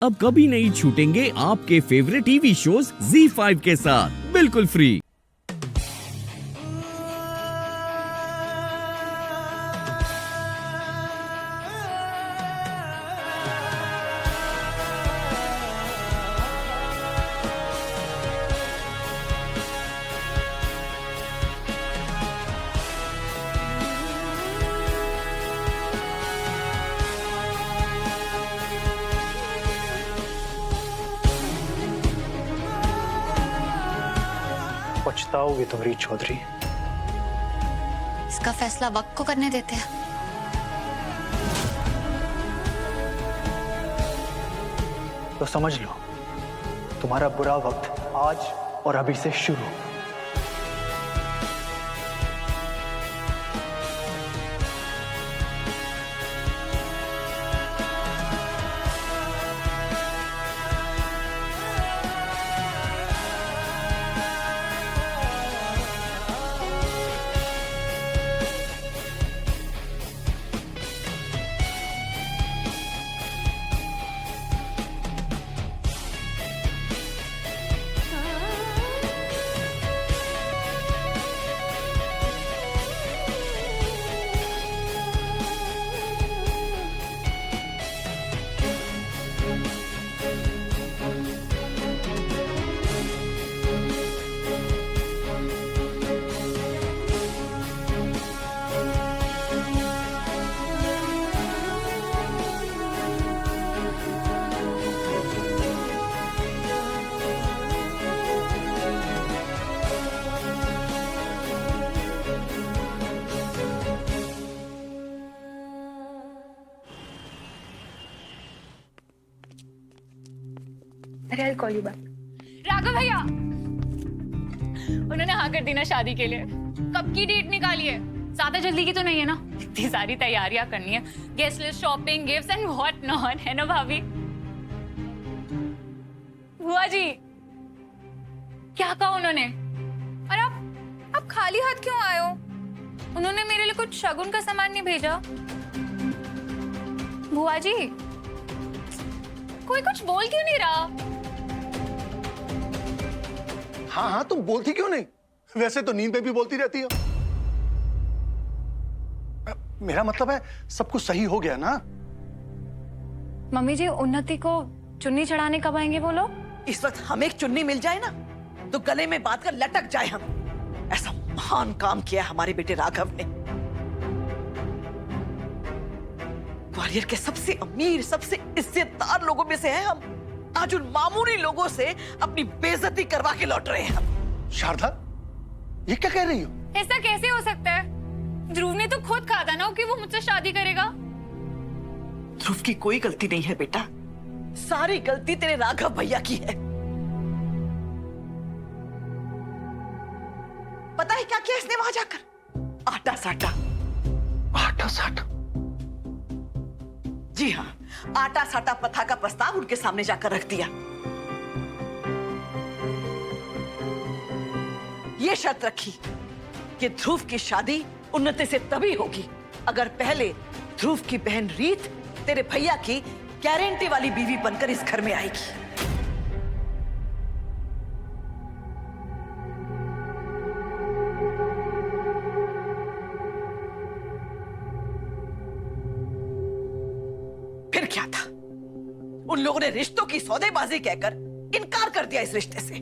अब कभी नहीं छूटेंगे आपके फेवरेट टीवी शोज ZEE5 के साथ बिल्कुल फ्री। पछताओगे तुम रीत चौधरी। इसका फैसला वक्त को करने देते हैं। तो समझ लो, तुम्हारा बुरा वक्त आज और अभी से शुरू। अरे I'll call you back. Raghav भैया, उन्होंने हाँ कर दी ना शादी के लिए। कब की डेट निकाली है? ज्यादा जल्दी की तो नहीं है ना? इतनी सारी तैयारियां करनी है, guest list, shopping, gifts and what not, है ना भाभी? बुआ जी, क्या कहा उन्होंने? और आप खाली हाथ क्यों आए हो? उन्होंने मेरे लिए कुछ शगुन का सामान नहीं भेजा? बुआ जी, कोई कुछ बोल क्यों नहीं रहा? हाँ हाँ, तुम बोलती क्यों नहीं? वैसे तो नींद में भी बोलती रहती हो। मेरा मतलब है सब कुछ सही हो गया ना? मम्मी जी, उन्नति को चुन्नी चढ़ाने कब आएंगे वो लोग? इस वक्त हमें एक चुन्नी मिल जाए ना तो गले में बांध कर लटक जाए हम। ऐसा महान काम किया हमारे बेटे राघव ने। ग्वालियर के सबसे अमीर, सबसे इज्जतदार लोगों में से हैं हम। आज उन मामूली लोगों से अपनी बेइज्जती करवा के लौट रहे हैं हम। शारदा, ये क्या कह रही हो? ऐसा कैसे हो सकता है? ध्रुव ने तो खुद कहा था ना कि वो मुझसे शादी करेगा। ध्रुव की कोई गलती नहीं है बेटा, सारी गलती तेरे राघव भैया की है। पता है क्या किया इसने वहां जाकर? आटा साटा। आटा साटा? जी हाँ, आटा साटा पथा का प्रस्ताव उनके सामने जाकर रख दिया। ये शर्त रखी कि ध्रुव की शादी उन्नति से तभी होगी अगर पहले ध्रुव की बहन रीत तेरे भैया की गारंटी वाली बीवी बनकर इस घर में आएगी। फिर क्या था? उन लोगों ने रिश्तों की सौदेबाजी कहकर इनकार कर दिया इस रिश्ते से।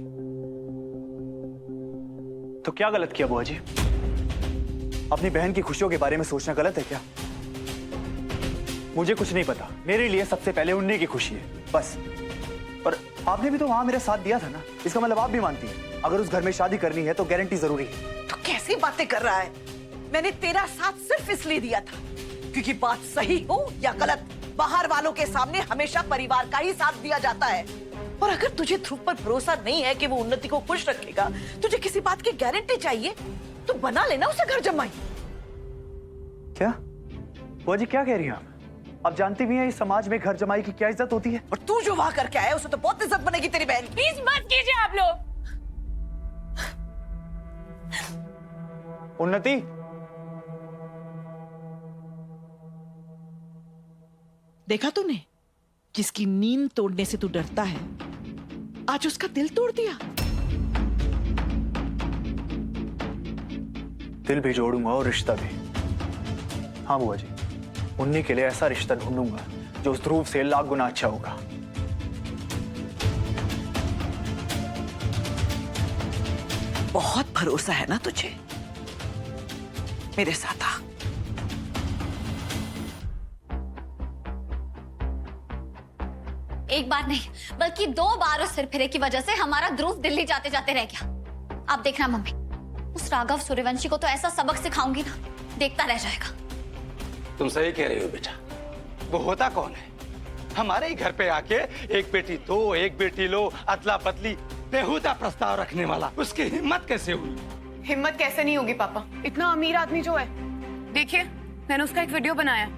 तो क्या गलत किया बुआ जी? अपनी बहन की खुशियों के बारे में सोचना गलत है क्या? मुझे कुछ नहीं पता, मेरे लिए सबसे पहले उन्हीं की खुशी है, बस। और आपने भी तो वहां मेरा साथ दिया था ना, इसका मतलब आप भी मानती हैं अगर उस घर में शादी करनी है तो गारंटी जरूरी है। तो कैसी बातें कर रहा है? मैंने तेरा साथ सिर्फ इसलिए दिया था क्योंकि बात सही हो या गलत, बाहर वालों के सामने हमेशा परिवार का ही साथ दिया जाता है। और अगर तुझे ध्रुव पर भरोसा नहीं है कि वो उन्नति को खुश रखेगा, तुझे किसी बात की गारंटी चाहिए, तो बना लेना उसे घर जमाई। क्या बुआ जी क्या कह रही हैं आप? अब जानती भी हैं इस समाज में घर जमाई की क्या इज्जत होती है। और तू जो वहां करके आया उसे तो बहुत इज्जत बनेगी तेरी बहन की। प्लीज मत कीजिए आप लोग। उन्नति, देखा तूने जिसकी नींद तोड़ने से तू डरता है, आज उसका दिल तोड़ दिया। दिल भी जोड़ूंगा और रिश्ता भी। हाँ बुआ जी, मुन्नी के लिए ऐसा रिश्ता ढूंढूंगा जो उस ध्रुव से लाख गुना अच्छा होगा। बहुत भरोसा है ना तुझे? मेरे साथ आ। एक बार नहीं बल्कि 2 बार उस सिरफिरे की वजह से हमारा ध्रुव दिल्ली जाते जाते रह गया। आप देखना मम्मी, उस राघव सूर्यवंशी को तो ऐसा सबक सिखाऊंगी ना, देखता रह जाएगा। तुम सही कह रही हो बेटा। वो होता कौन है? हमारे ही घर पे आके एक बेटी दो, एक बेटी लो, अदला बदली बेहुदा प्रस्ताव रखने वाला, उसकी हिम्मत कैसे हुई? हिम्मत कैसे नहीं होगी पापा, इतना अमीर आदमी जो है। देखिए, मैंने उसका एक वीडियो बनाया।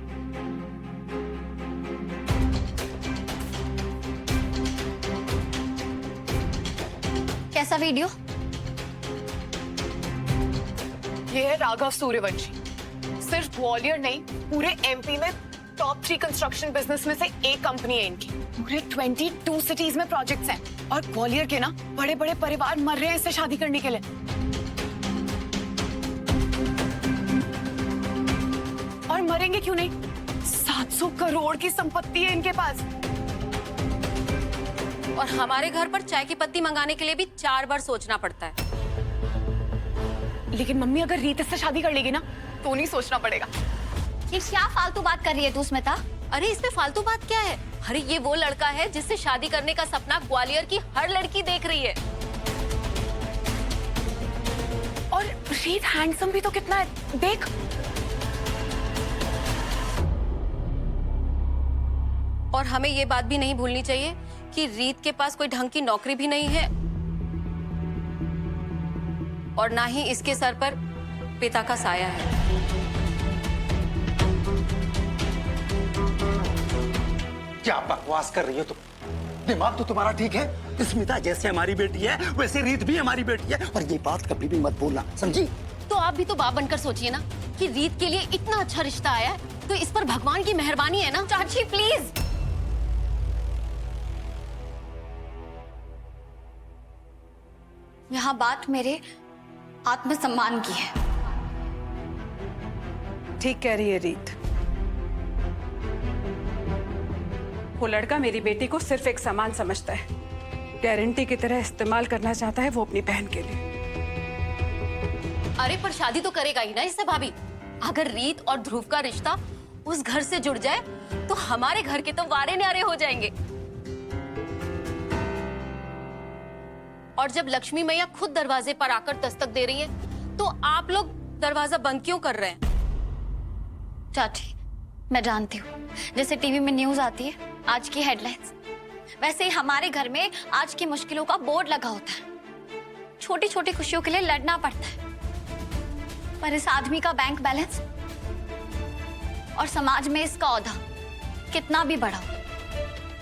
कैसा वीडियो? ये है राघव सूर्यवंशी। सिर्फ ग्वालियर नहीं, पूरे एमपी में टॉप 3 कंस्ट्रक्शन बिजनेस में से एक कंपनी है इनकी। पूरे 22 सिटीज में प्रोजेक्ट्स हैं और ग्वालियर के ना बड़े बड़े परिवार मर रहे हैं इससे शादी करने के लिए। और मरेंगे क्यों नहीं? 700 करोड़ की संपत्ति है इनके पास। और हमारे घर पर चाय की पत्ती मंगाने के लिए भी 4 बार सोचना पड़ता है। लेकिन मम्मी, अगर रीत इससे शादी कर लेगी ना तो नहीं सोचना पड़ेगा। ये क्या फालतू बात कर रही है तू स्मिता? अरे इसमें फालतू बात क्या है? अरे ये वो लड़का है जिससे शादी करने का सपना ग्वालियर की हर लड़की देख रही है। और रीत हैंडसम भी तो कितना है, देख। और हमें ये बात भी नहीं भूलनी चाहिए कि रीत के पास कोई ढंग की नौकरी भी नहीं है और ना ही इसके सर पर पिता का साया है। क्या बकवास कर रही हो तुम? दिमाग तो तुम्हारा ठीक है? स्मिता जैसे हमारी बेटी है वैसे रीत भी हमारी बेटी है, और ये बात कभी भी मत बोलना, समझी? तो आप भी तो बाप बनकर सोचिए ना कि रीत के लिए इतना अच्छा रिश्ता आया है, तो इस पर भगवान की मेहरबानी है ना। चाची प्लीज। यहाँ बात मेरे आत्मसम्मान की है। ठीक कह रही है रीत। वो लड़का मेरी बेटी को सिर्फ एक सामान समझता है, गारंटी की तरह इस्तेमाल करना चाहता है वो अपनी बहन के लिए। अरे पर शादी तो करेगा ही ना इससे भाभी। अगर रीत और ध्रुव का रिश्ता उस घर से जुड़ जाए तो हमारे घर के तो वारे न्यारे हो जाएंगे। और जब लक्ष्मी मैया खुद दरवाजे पर आकर दस्तक दे रही है तो आप लोग दरवाजा बंद क्यों कर रहे हैं? चाची, मैं जानती हूँ जैसे टीवी में न्यूज आती है आज की हेडलाइंस, वैसे ही हमारे घर में आज की मुश्किलों का बोर्ड लगा होता है। छोटी छोटी खुशियों के लिए लड़ना पड़ता है, पर इस आदमी का बैंक बैलेंस और समाज में इसका ओहदा कितना भी बड़ा हो,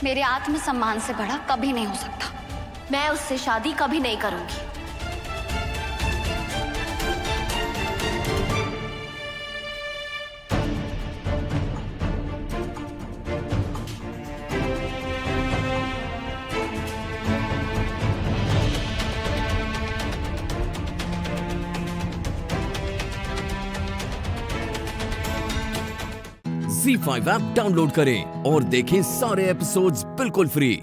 मेरे आत्मसम्मान से बड़ा कभी नहीं हो सकता। मैं उससे शादी कभी नहीं करूंगी। Z5 ऐप डाउनलोड करें और देखें सारे एपिसोड्स बिल्कुल फ्री।